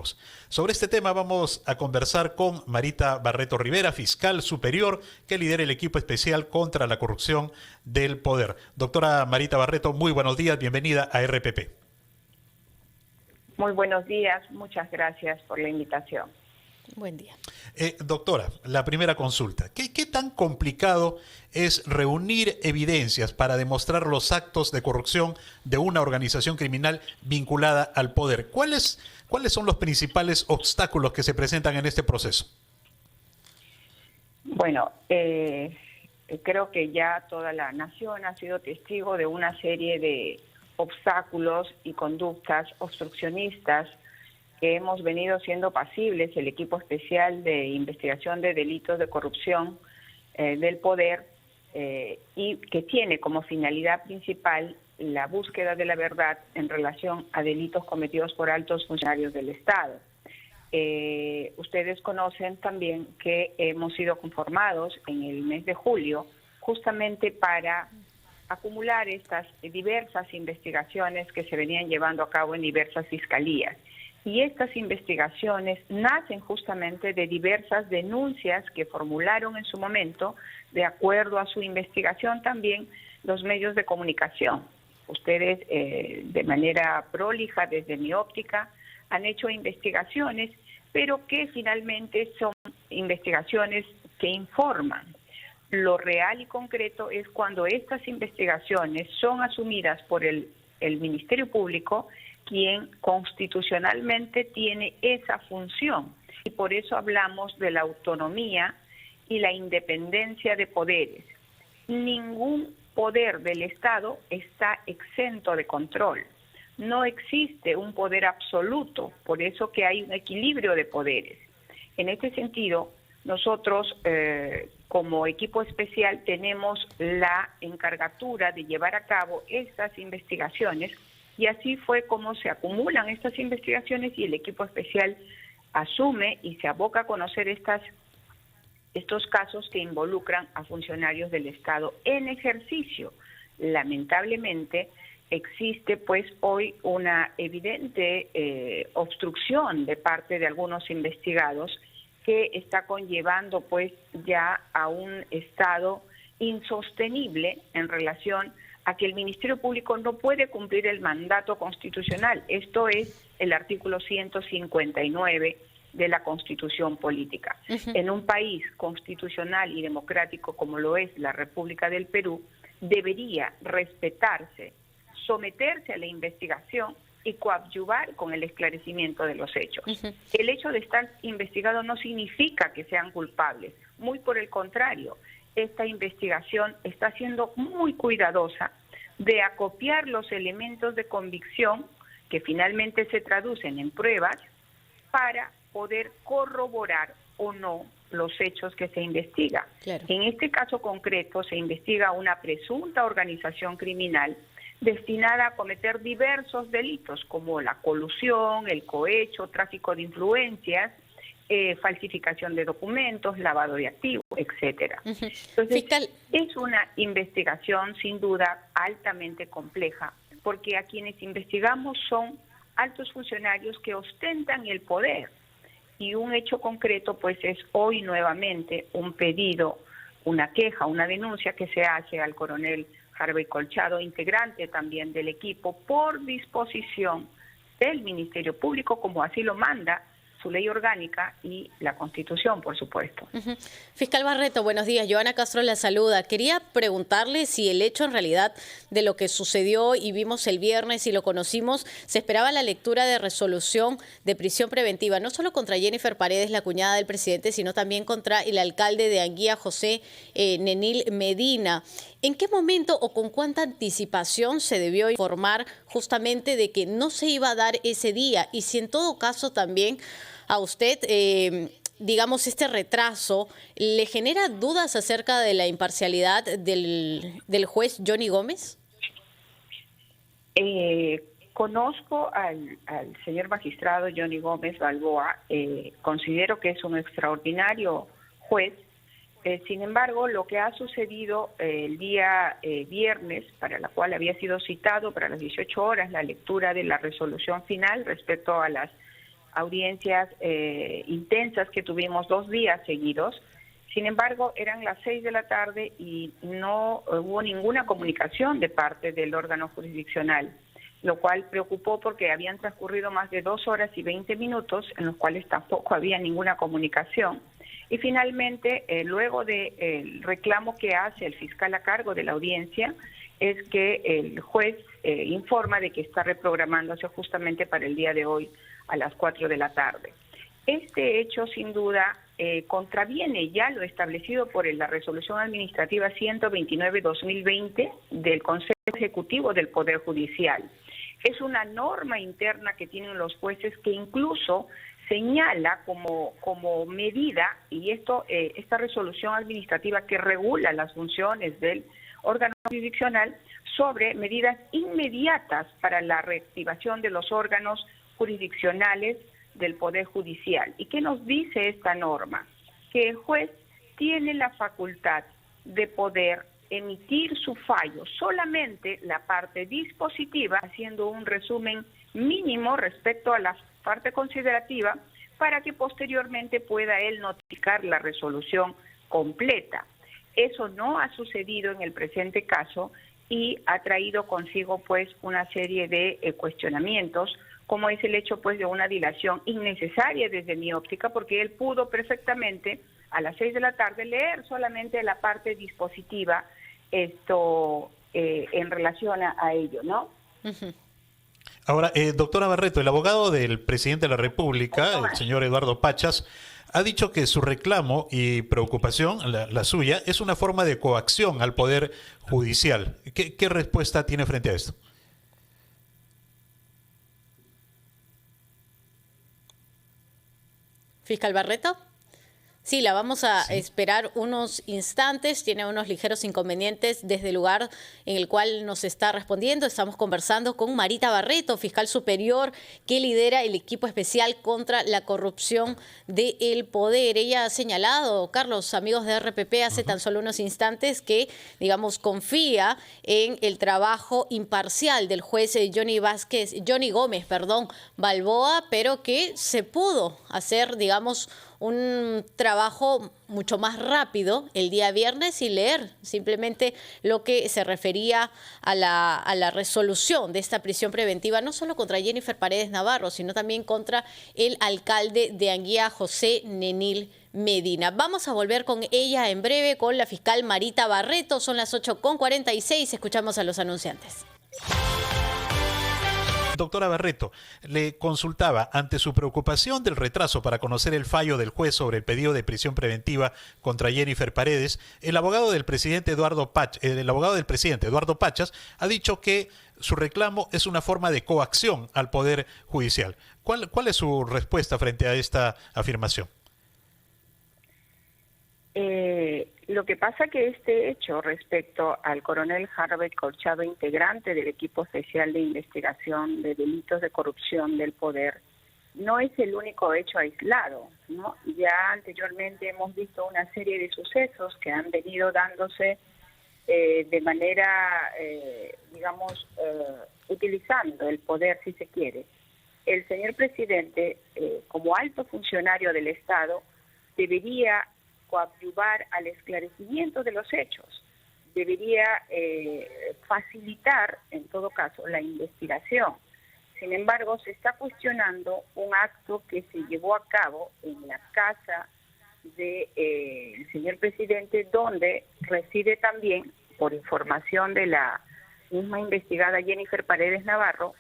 corporativos. Sobre este tema vamos a conversar con Marita Barreto Rivera, fiscal superior que lidera el equipo especial contra la corrupción del poder. Doctora Marita Barreto, muy buenos días, bienvenida a RPP. Muy buenos días, muchas gracias por la invitación. Buen día. Doctora, la primera consulta. ¿Qué tan complicado es reunir evidencias para demostrar los actos de corrupción de una organización criminal vinculada al poder? ¿Cuáles son los principales obstáculos que se presentan en este proceso? Bueno, creo que ya toda la nación ha sido testigo de una serie de obstáculos y conductas obstruccionistas que hemos venido siendo pasibles, el equipo especial de investigación de delitos de corrupción del poder, y que tiene como finalidad principal la búsqueda de la verdad en relación a delitos cometidos por altos funcionarios del Estado. Ustedes conocen también que hemos sido conformados en el mes de julio justamente para acumular estas diversas investigaciones que se venían llevando a cabo en diversas fiscalías. Y estas investigaciones nacen justamente de diversas denuncias que formularon en su momento, de acuerdo a su investigación también, los medios de comunicación. Ustedes, de manera prolija, desde mi óptica, han hecho investigaciones, pero que finalmente son investigaciones que informan. Lo real y concreto es cuando estas investigaciones son asumidas por el Ministerio Público, quien constitucionalmente tiene esa función. Y por eso hablamos de la autonomía y la independencia de poderes. Ningún poder del Estado está exento de control. No existe un poder absoluto, por eso que hay un equilibrio de poderes. En este sentido, nosotros como equipo especial tenemos la encargatura de llevar a cabo estas investigaciones, y así fue como se acumulan estas investigaciones y el equipo especial asume y se aboca a conocer estos casos que involucran a funcionarios del Estado en ejercicio. Lamentablemente existe pues hoy una evidente obstrucción de parte de algunos investigados que está conllevando pues ya a un estado insostenible en relación a que el Ministerio Público no puede cumplir el mandato constitucional. Esto es el artículo 159 de la Constitución Política. En un país constitucional y democrático como lo es la República del Perú, debería respetarse, someterse a la investigación y coadyuvar con el esclarecimiento de los hechos. El hecho de estar investigado no significa que sean culpables, muy por el contrario. Esta investigación está siendo muy cuidadosa de acopiar los elementos de convicción que finalmente se traducen en pruebas para poder corroborar o no los hechos que se investigan. Claro. En este caso concreto se investiga una presunta organización criminal destinada a cometer diversos delitos como la colusión, el cohecho, tráfico de influencias, falsificación de documentos, lavado de activos, etcétera. Entonces, fiscal, es una investigación sin duda altamente compleja, porque a quienes investigamos son altos funcionarios que ostentan el poder. Y un hecho concreto pues es hoy nuevamente un pedido, una queja, una denuncia que se hace al coronel Harvey Colchado, integrante también del equipo, por disposición del Ministerio Público, como así lo manda su ley orgánica y la Constitución, por supuesto. Fiscal Barreto, buenos días. Joana Castro la saluda. Quería preguntarle si el hecho en realidad de lo que sucedió y vimos el viernes y lo conocimos, se esperaba la lectura de resolución de prisión preventiva, no solo contra Jennifer Paredes, la cuñada del presidente, sino también contra el alcalde de Anguía, José Nenil Medina. ¿En qué momento o con cuánta anticipación se debió informar justamente de que no se iba a dar ese día? Y si en todo caso también a usted, digamos, este retraso, ¿le genera dudas acerca de la imparcialidad del juez Johnny Gómez? Conozco al señor magistrado Johnny Gómez Balboa, considero que es un extraordinario juez. Sin embargo, lo que ha sucedido el día viernes, para la cual había sido citado para las 18 horas la lectura de la resolución final respecto a las audiencias intensas que tuvimos 2 días seguidos. Sin embargo, eran las 6 de la tarde y no hubo ninguna comunicación de parte del órgano jurisdiccional, lo cual preocupó porque habían transcurrido más de 2 horas y 20 minutos en los cuales tampoco había ninguna comunicación. Y finalmente, luego del reclamo que hace el fiscal a cargo de la audiencia, es que el juez informa de que está reprogramándose justamente para el día de hoy a las 4 de la tarde. Este hecho, sin duda, contraviene ya lo establecido por la Resolución Administrativa 129-2020 del Consejo Ejecutivo del Poder Judicial. Es una norma interna que tienen los jueces que incluso señala como medida, y esta resolución administrativa que regula las funciones del órgano jurisdiccional, sobre medidas inmediatas para la reactivación de los órganos jurisdiccionales del Poder Judicial. ¿Y qué nos dice esta norma? Que el juez tiene la facultad de poder emitir su fallo, solamente la parte dispositiva, haciendo un resumen mínimo respecto a la parte considerativa, para que posteriormente pueda él notificar la resolución completa. Eso no ha sucedido en el presente caso y ha traído consigo pues una serie de cuestionamientos, como es el hecho pues de una dilación innecesaria desde mi óptica, porque él pudo perfectamente a las 6 de la tarde leer solamente la parte dispositiva en relación a ello, ¿no? Ujú. Ahora, doctora Barreto, el abogado del presidente de la República, el señor Eduardo Pachas, ha dicho que su reclamo y preocupación, la suya, es una forma de coacción al Poder Judicial. ¿Qué respuesta tiene frente a esto? Fiscal Barreto. Sí, la vamos a Sí. esperar unos instantes. Tiene unos ligeros inconvenientes desde el lugar en el cual nos está respondiendo. Estamos conversando con Marita Barreto, fiscal superior, que lidera el equipo especial contra la corrupción del poder. Ella ha señalado, Carlos, amigos de RPP, hace tan solo unos instantes que, digamos, confía en el trabajo imparcial del juez Johnny Gómez, Balboa, pero que se pudo hacer, digamos, un trabajo mucho más rápido el día viernes y leer simplemente lo que se refería a la resolución de esta prisión preventiva, no solo contra Jennifer Paredes Navarro, sino también contra el alcalde de Anguía, José Nenil Medina. Vamos a volver con ella en breve, con la fiscal Marita Barreto. Son las 8:46, escuchamos a los anunciantes. Doctora Barreto, le consultaba, ante su preocupación del retraso para conocer el fallo del juez sobre el pedido de prisión preventiva contra Jennifer Paredes, el abogado del presidente Eduardo Pachas ha dicho que su reclamo es una forma de coacción al Poder Judicial. ¿Cuál es su respuesta frente a esta afirmación? Lo que pasa que este hecho respecto al coronel Harvey Corchado, integrante del equipo especial de investigación de delitos de corrupción del poder, no es el único hecho aislado, ¿no? Ya anteriormente hemos visto una serie de sucesos que han venido dándose de manera, utilizando el poder, si se quiere. El señor presidente, como alto funcionario del Estado, debería coadyuvar al esclarecimiento de los hechos, debería facilitar, en todo caso, la investigación. Sin embargo, se está cuestionando un acto que se llevó a cabo en la casa del señor presidente, donde reside también, por información de la misma investigada Jennifer Paredes Navarro,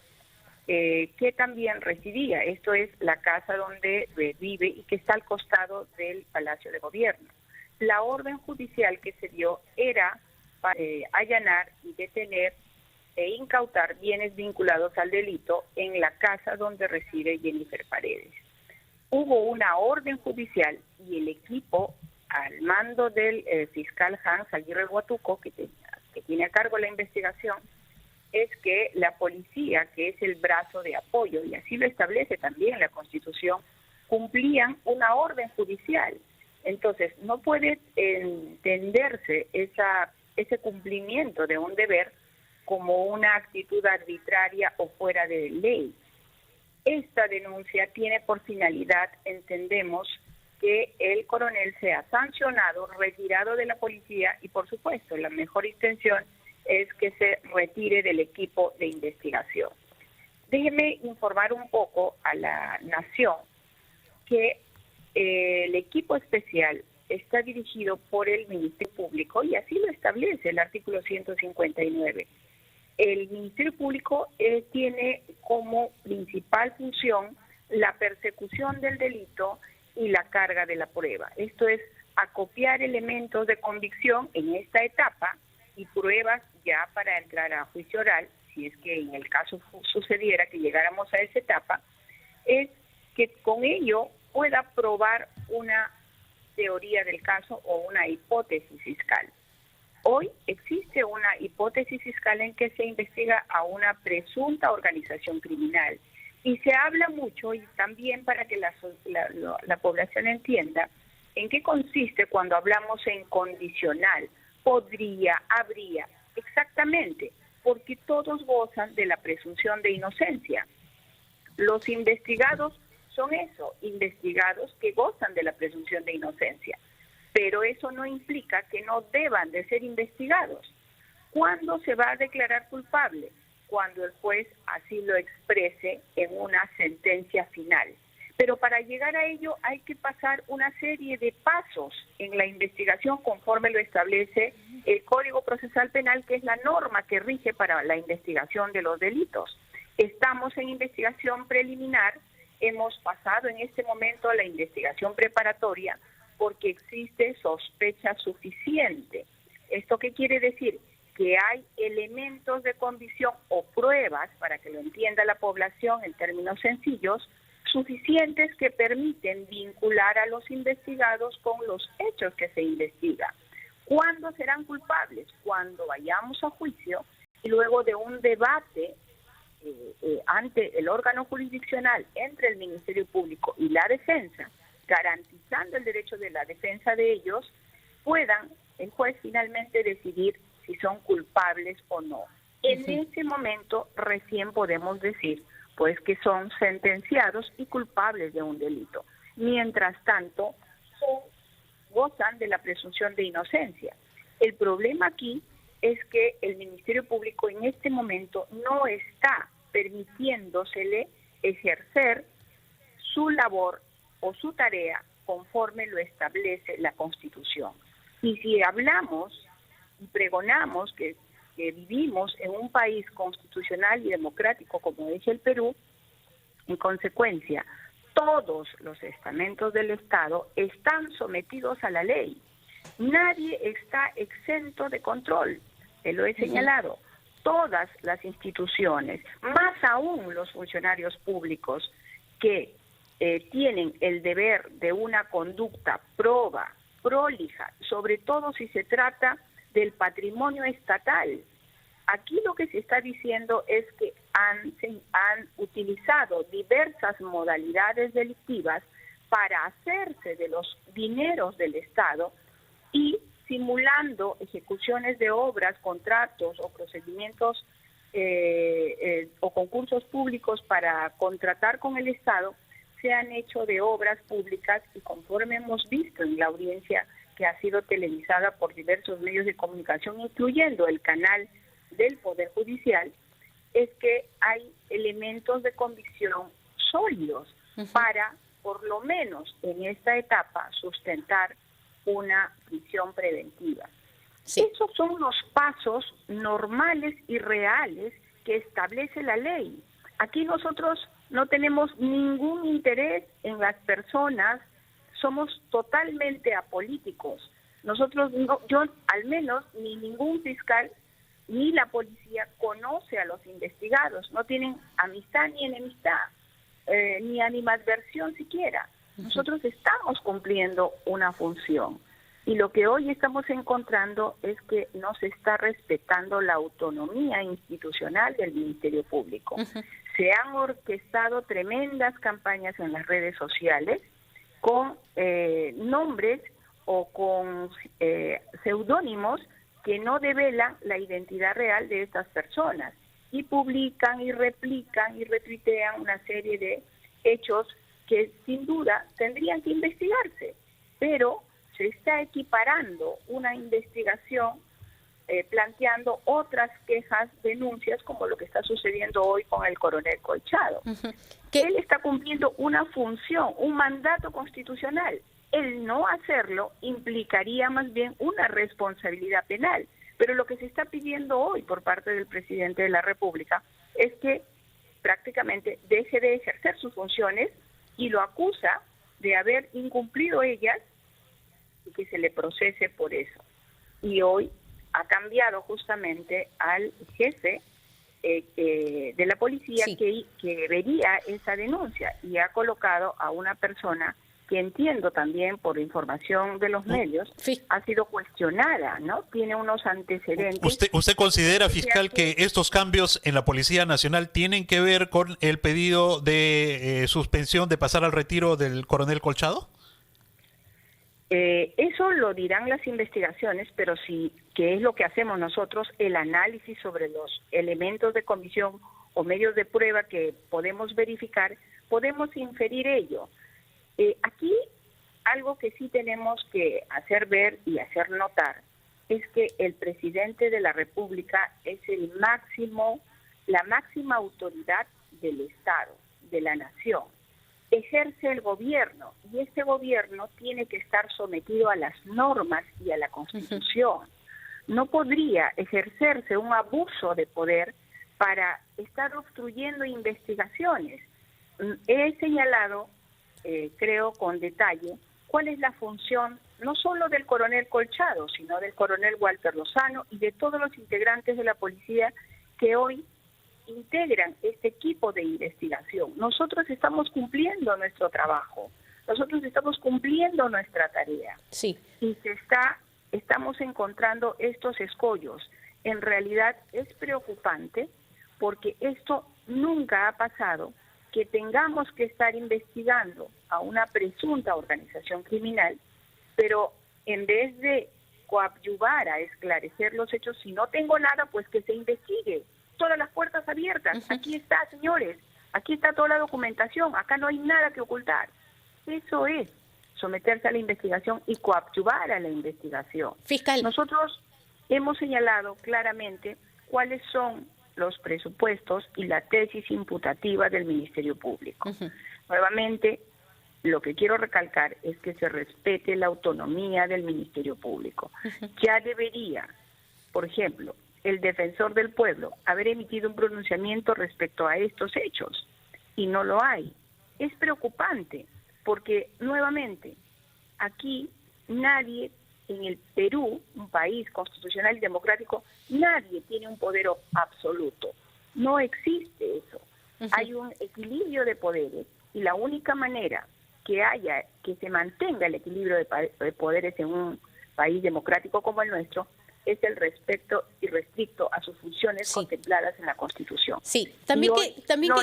que también residía. Esto es la casa donde vive y que está al costado del Palacio de Gobierno. La orden judicial que se dio era para allanar y detener e incautar bienes vinculados al delito en la casa donde reside Jennifer Paredes. Hubo una orden judicial y el equipo al mando del fiscal Hans Aguirre Huatuco, que tiene a cargo la investigación, es que la policía, que es el brazo de apoyo, y así lo establece también la Constitución, cumplían una orden judicial. Entonces, no puede entenderse ese cumplimiento de un deber como una actitud arbitraria o fuera de ley. Esta denuncia tiene por finalidad, entendemos, que el coronel sea sancionado, retirado de la policía y, por supuesto, la mejor intención es que se retire del equipo de investigación. Déjeme informar un poco a la nación que el equipo especial está dirigido por el Ministerio Público y así lo establece el artículo 159. El Ministerio Público tiene como principal función la persecución del delito y la carga de la prueba. Esto es acopiar elementos de convicción en esta etapa y pruebas ya para entrar a juicio oral, si es que en el caso sucediera que llegáramos a esa etapa, es que con ello pueda probar una teoría del caso o una hipótesis fiscal. Hoy existe una hipótesis fiscal en que se investiga a una presunta organización criminal y se habla mucho, y también para que la población entienda en qué consiste cuando hablamos en condicional, podría, habría, exactamente, porque todos gozan de la presunción de inocencia. Los investigados son eso, investigados que gozan de la presunción de inocencia, pero eso no implica que no deban de ser investigados. ¿Cuándo se va a declarar culpable? Cuando el juez así lo exprese en una sentencia final. Pero para llegar a ello hay que pasar una serie de pasos en la investigación conforme lo establece el Código Procesal Penal, que es la norma que rige para la investigación de los delitos. Estamos en investigación preliminar, hemos pasado en este momento a la investigación preparatoria porque existe sospecha suficiente. ¿Esto qué quiere decir? Que hay elementos de convicción o pruebas, para que lo entienda la población en términos sencillos, suficientes que permiten vincular a los investigados con los hechos que se investigan. ¿Cuándo serán culpables? Cuando vayamos a juicio y luego de un debate ante el órgano jurisdiccional entre el Ministerio Público y la defensa, garantizando el derecho de la defensa de ellos, puedan el juez finalmente decidir si son culpables o no. En ese momento recién podemos decir pues que son sentenciados y culpables de un delito. Mientras tanto, gozan de la presunción de inocencia. El problema aquí es que el Ministerio Público en este momento no está permitiéndosele ejercer su labor o su tarea conforme lo establece la Constitución. Y si hablamos y pregonamos que vivimos en un país constitucional y democrático como es el Perú, en consecuencia, todos los estamentos del Estado están sometidos a la ley. Nadie está exento de control, te lo he señalado. Todas las instituciones, más aún los funcionarios públicos que tienen el deber de una conducta proba, prolija, sobre todo si se trata del patrimonio estatal. Aquí lo que se está diciendo es que han utilizado diversas modalidades delictivas para hacerse de los dineros del Estado y simulando ejecuciones de obras, contratos o procedimientos o concursos públicos para contratar con el Estado, se han hecho de obras públicas y conforme hemos visto en la audiencia que ha sido televisada por diversos medios de comunicación, incluyendo el canal del Poder Judicial, es que hay elementos de convicción sólidos para, por lo menos en esta etapa, sustentar una prisión preventiva. Sí. Esos son los pasos normales y reales que establece la ley. Aquí nosotros no tenemos ningún interés en las personas, somos totalmente apolíticos. Nosotros, yo al menos, ni ningún fiscal ni la policía conoce a los investigados, no tienen amistad ni enemistad, ni animadversión siquiera. Nosotros estamos cumpliendo una función y lo que hoy estamos encontrando es que no se está respetando la autonomía institucional del Ministerio Público. Se han orquestado tremendas campañas en las redes sociales con nombres o con seudónimos que no develan la identidad real de estas personas. y publican y replican y retuitean una serie de hechos que sin duda tendrían que investigarse, pero se está equiparando una investigación planteando otras quejas, denuncias, como lo que está sucediendo hoy con el coronel Colchado. Él está cumpliendo una función, un mandato constitucional. El no hacerlo implicaría más bien una responsabilidad penal. Pero lo que se está pidiendo hoy por parte del presidente de la República es que prácticamente deje de ejercer sus funciones y lo acusa de haber incumplido ellas y que se le procese por eso. Y hoy ha cambiado justamente al jefe de la policía que vería esa denuncia y ha colocado a una persona que entiendo también por información de los medios ha sido cuestionada, ¿no? Tiene unos antecedentes. ¿Usted considera, fiscal, que estos cambios en la Policía Nacional tienen que ver con el pedido de suspensión de pasar al retiro del coronel Colchado? Eso lo dirán las investigaciones, pero sí, que es lo que hacemos nosotros, el análisis sobre los elementos de comisión o medios de prueba que podemos verificar, podemos inferir ello. Aquí algo que sí tenemos que hacer ver y hacer notar es que el presidente de la República es la máxima autoridad del Estado, de la nación. Ejerce el gobierno y este gobierno tiene que estar sometido a las normas y a la Constitución. No podría ejercerse un abuso de poder para estar obstruyendo investigaciones. He señalado, creo con detalle, cuál es la función no solo del coronel Colchado, sino del coronel Walter Lozano y de todos los integrantes de la policía que hoy integran este equipo de investigación. Nosotros estamos cumpliendo nuestro trabajo, nosotros estamos cumpliendo nuestra tarea. Sí. Y estamos encontrando estos escollos. En realidad es preocupante porque esto nunca ha pasado, que tengamos que estar investigando a una presunta organización criminal, pero en vez de coadyuvar a esclarecer los hechos, si no tengo nada, pues que se investigue. Todas las puertas abiertas. Aquí está, señores. Aquí está toda la documentación. Acá no hay nada que ocultar. Eso es someterse a la investigación y coadyuvar a la investigación. Fiscal. Nosotros hemos señalado claramente cuáles son los presupuestos y la tesis imputativa del Ministerio Público. Nuevamente, lo que quiero recalcar es que se respete la autonomía del Ministerio Público. Ya debería, por ejemplo, el defensor del pueblo haber emitido un pronunciamiento respecto a estos hechos y no lo hay. Es preocupante porque nuevamente aquí nadie en el Perú, un país constitucional y democrático, nadie tiene un poder absoluto. No existe eso. Hay un equilibrio de poderes y la única manera que se mantenga el equilibrio de poderes en un país democrático como el nuestro es el respeto irrestricto a sus funciones contempladas en la Constitución. Sí, también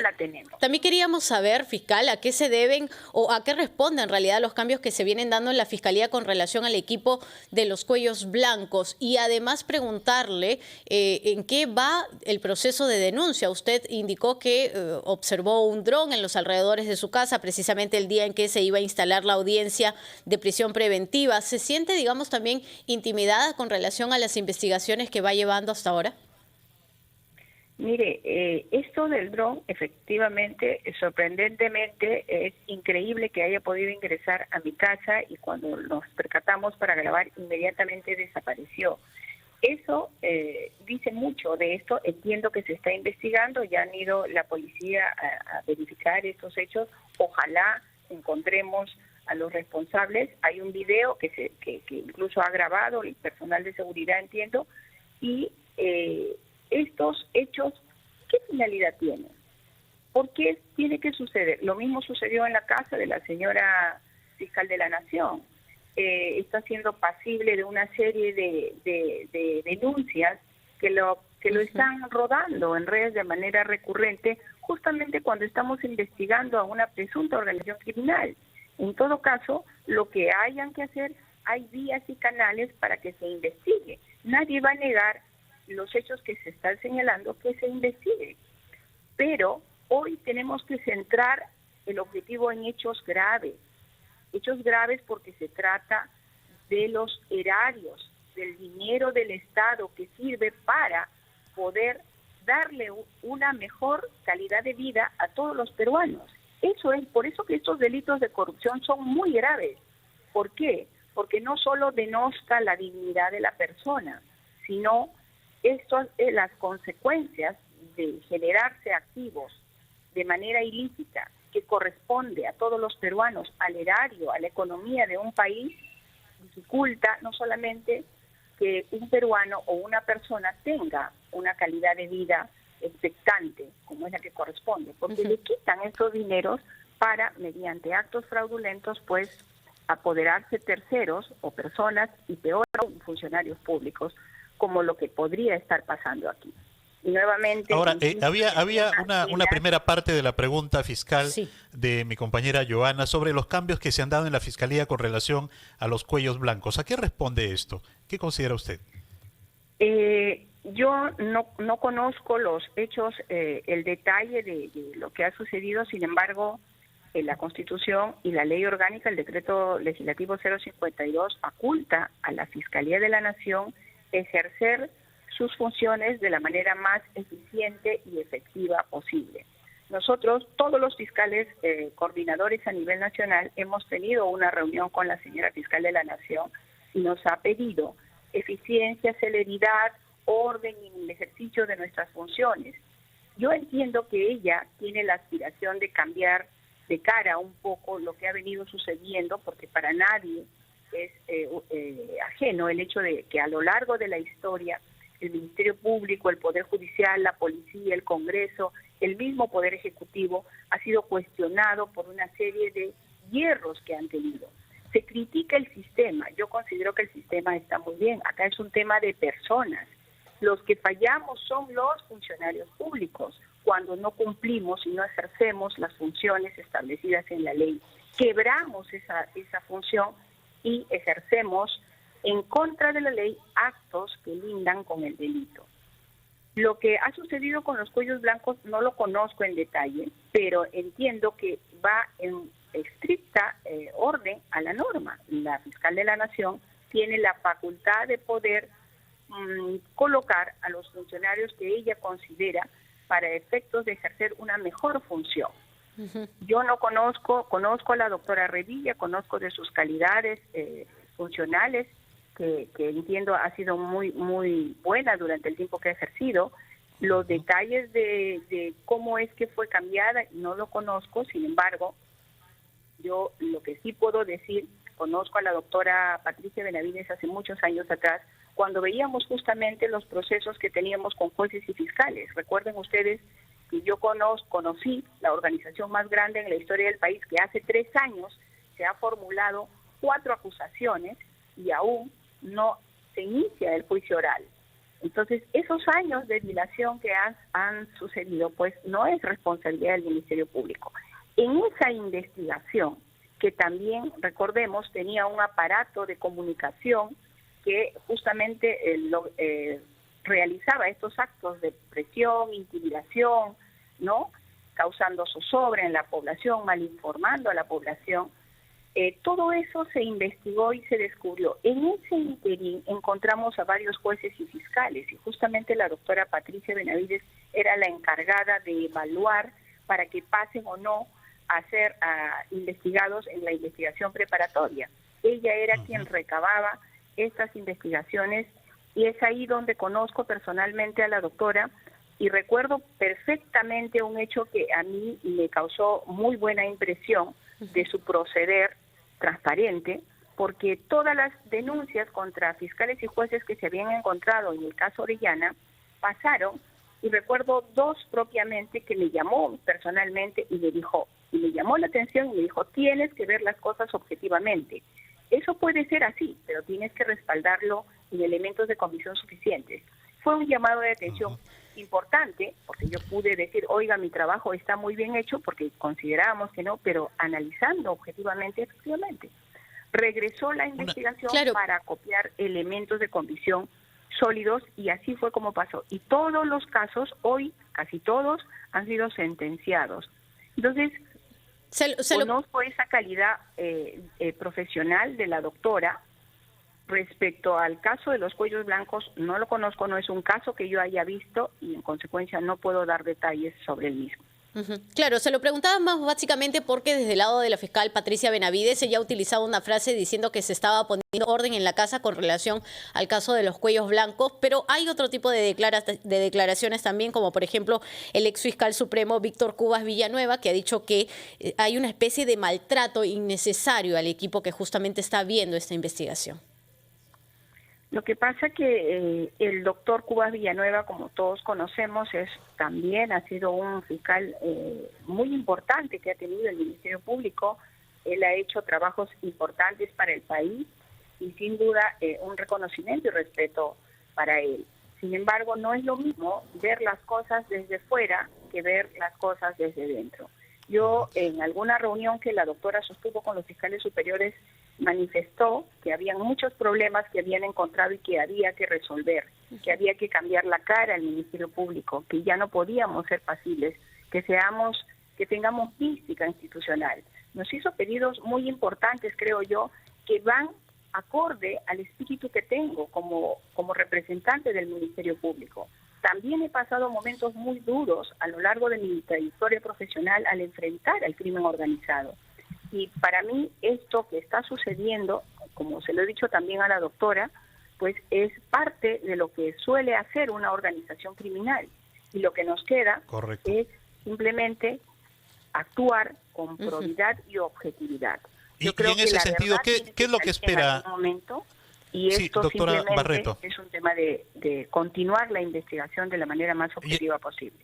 la tenemos. También queríamos saber, fiscal, a qué se deben o a qué responden en realidad los cambios que se vienen dando en la Fiscalía con relación al equipo de los cuellos blancos y además preguntarle en qué va el proceso de denuncia. Usted indicó que observó un dron en los alrededores de su casa precisamente el día en que se iba a instalar la audiencia de prisión preventiva. ¿Se siente, digamos, también intimidada con relación a las investigaciones que va llevando hasta ahora? Mire, esto del dron, efectivamente, sorprendentemente, es increíble que haya podido ingresar a mi casa y cuando nos percatamos para grabar, inmediatamente desapareció. Eso dice mucho de esto. Entiendo que se está investigando, ya han ido la policía a verificar estos hechos. Ojalá encontremos a los responsables. Hay un video que incluso ha grabado el personal de seguridad, entiendo, y estos hechos, ¿qué finalidad tienen? ¿Por qué tiene que suceder? Lo mismo sucedió en la casa de la señora fiscal de la Nación. Está siendo pasible de una serie de denuncias que lo están rodando en redes de manera recurrente, justamente cuando estamos investigando a una presunta organización criminal. En todo caso, lo que hayan que hacer, hay vías y canales para que se investigue. Nadie va a negar los hechos que se están señalando que se investiguen. Pero hoy tenemos que centrar el objetivo en hechos graves porque se trata de los erarios, del dinero del Estado que sirve para poder darle una mejor calidad de vida a todos los peruanos. Eso es, por eso que estos delitos de corrupción son muy graves. ¿Por qué? Porque no solo denosta la dignidad de la persona, sino las consecuencias de generarse activos de manera ilícita que corresponde a todos los peruanos, al erario, a la economía de un país, dificulta no solamente que un peruano o una persona tenga una calidad de vida expectante, como es la que corresponde, porque le quitan esos dineros para, mediante actos fraudulentos, pues apoderarse terceros o personas, y peor aún, funcionarios públicos, como lo que podría estar pasando aquí. Y nuevamente... Ahora, había una primera parte de la pregunta fiscal de mi compañera Joana sobre los cambios que se han dado en la Fiscalía con relación a los cuellos blancos. ¿A qué responde esto? ¿Qué considera usted? Yo no conozco los hechos, el detalle de lo que ha sucedido, sin embargo, la Constitución y la Ley Orgánica, el Decreto Legislativo 052, faculta a la Fiscalía de la Nación ejercer sus funciones de la manera más eficiente y efectiva posible. Nosotros, todos los fiscales coordinadores a nivel nacional, hemos tenido una reunión con la señora fiscal de la Nación y nos ha pedido eficiencia, celeridad, orden en el ejercicio de nuestras funciones. Yo entiendo que ella tiene la aspiración de cambiar de cara un poco lo que ha venido sucediendo, porque para nadie es ajeno el hecho de que a lo largo de la historia el Ministerio Público, el Poder Judicial, la Policía, el Congreso, el mismo Poder Ejecutivo ha sido cuestionado por una serie de hierros que han tenido. Se critica el sistema, yo considero que el sistema está muy bien, acá es un tema de personas. Los que fallamos son los funcionarios públicos, cuando no cumplimos y no ejercemos las funciones establecidas en la ley. Quebramos esa función y ejercemos en contra de la ley actos que lindan con el delito. Lo que ha sucedido con los cuellos blancos no lo conozco en detalle, pero entiendo que va en estricta orden a la norma. La fiscal de la Nación tiene la facultad de poder colocar a los funcionarios que ella considera para efectos de ejercer una mejor función. Yo no conozco a la doctora Revilla, conozco de sus calidades funcionales, que entiendo ha sido muy buena durante el tiempo que ha ejercido. Los detalles de cómo es que fue cambiada no lo conozco, sin embargo, yo lo que sí puedo decir, conozco a la doctora Patricia Benavides hace muchos años atrás, cuando veíamos justamente los procesos que teníamos con jueces y fiscales. Recuerden ustedes que yo conocí la organización más grande en la historia del país, que hace 3 años se ha formulado 4 acusaciones y aún no se inicia el juicio oral. Entonces, esos años de dilación que han sucedido, pues no es responsabilidad del Ministerio Público. En esa investigación, que también, recordemos, tenía un aparato de comunicación que justamente realizaba estos actos de presión, intimidación, ¿no?, causando zozobra en la población, malinformando a la población. Todo eso se investigó y se descubrió. En ese interín encontramos a varios jueces y fiscales, y justamente la doctora Patricia Benavides era la encargada de evaluar para que pasen o no a ser investigados en la investigación preparatoria. Ella era quien recababa estas investigaciones, y es ahí donde conozco personalmente a la doctora, y recuerdo perfectamente un hecho que a mí me causó muy buena impresión de su proceder transparente, porque todas las denuncias contra fiscales y jueces que se habían encontrado en el caso Orellana pasaron, y recuerdo 2 propiamente que me llamó personalmente y me llamó la atención y me dijo: tienes que ver las cosas objetivamente. Eso puede ser así, pero tienes que respaldarlo en elementos de convicción suficientes. Fue un llamado de atención importante, porque yo pude decir, oiga, mi trabajo está muy bien hecho, porque considerábamos que no, pero analizando objetivamente, efectivamente, regresó la investigación para copiar elementos de convicción sólidos, y así fue como pasó. Y todos los casos, hoy casi todos, han sido sentenciados. Entonces, conozco esa calidad profesional de la doctora. Respecto al caso de los cuellos blancos, no lo conozco, no es un caso que yo haya visto y en consecuencia no puedo dar detalles sobre el mismo. Claro, se lo preguntaba más básicamente porque desde el lado de la fiscal Patricia Benavides ella ha utilizado una frase diciendo que se estaba poniendo orden en la casa con relación al caso de los cuellos blancos, pero hay otro tipo de declaraciones también, como por ejemplo el ex fiscal supremo Víctor Cubas Villanueva, que ha dicho que hay una especie de maltrato innecesario al equipo que justamente está viendo esta investigación. Lo que pasa que el doctor Cubas Villanueva, como todos conocemos, también ha sido un fiscal muy importante que ha tenido el Ministerio Público. Él ha hecho trabajos importantes para el país y sin duda un reconocimiento y respeto para él. Sin embargo, no es lo mismo ver las cosas desde fuera que ver las cosas desde dentro. Yo en alguna reunión que la doctora sostuvo con los fiscales superiores manifestó que había muchos problemas que habían encontrado y que había que resolver, que había que cambiar la cara al Ministerio Público, que ya no podíamos ser pasibles, que tengamos mística institucional. Nos hizo pedidos muy importantes, creo yo, que van acorde al espíritu que tengo como representante del Ministerio Público. También he pasado momentos muy duros a lo largo de mi trayectoria profesional al enfrentar al crimen organizado. Y para mí esto que está sucediendo, como se lo he dicho también a la doctora, pues es parte de lo que suele hacer una organización criminal. Y lo que nos queda es simplemente actuar con probidad y objetividad. Yo creo y en ese sentido, ¿qué es lo que espera? Y esto doctora simplemente Barreto. Es un tema de continuar la investigación de la manera más objetiva posible.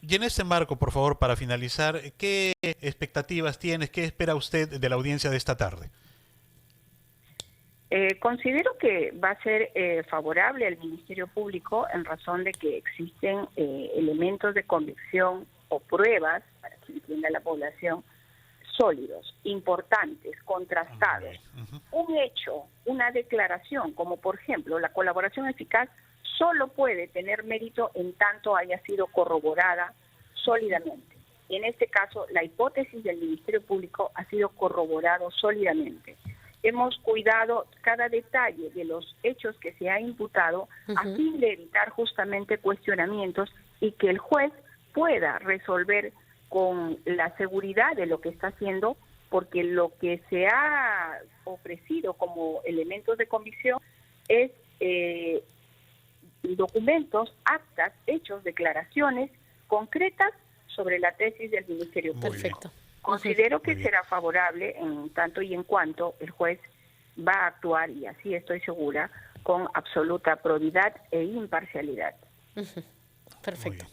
Y en este marco, por favor, para finalizar, ¿qué expectativas tienes? ¿Qué espera usted de la audiencia de esta tarde? Considero que va a ser favorable al Ministerio Público en razón de que existen elementos de convicción o pruebas, para que entienda la población, sólidos, importantes, contrastados. Un hecho, una declaración, como por ejemplo la colaboración eficaz, solo puede tener mérito en tanto haya sido corroborada sólidamente. En este caso, la hipótesis del Ministerio Público ha sido corroborado sólidamente. Hemos cuidado cada detalle de los hechos que se ha imputado a fin de evitar justamente cuestionamientos y que el juez pueda resolver con la seguridad de lo que está haciendo, porque lo que se ha ofrecido como elementos de convicción es documentos, actas, hechos, declaraciones concretas sobre la tesis del Ministerio Público. Perfecto. Considero que será favorable en tanto y en cuanto el juez va a actuar, y así estoy segura, con absoluta probidad e imparcialidad. Perfecto.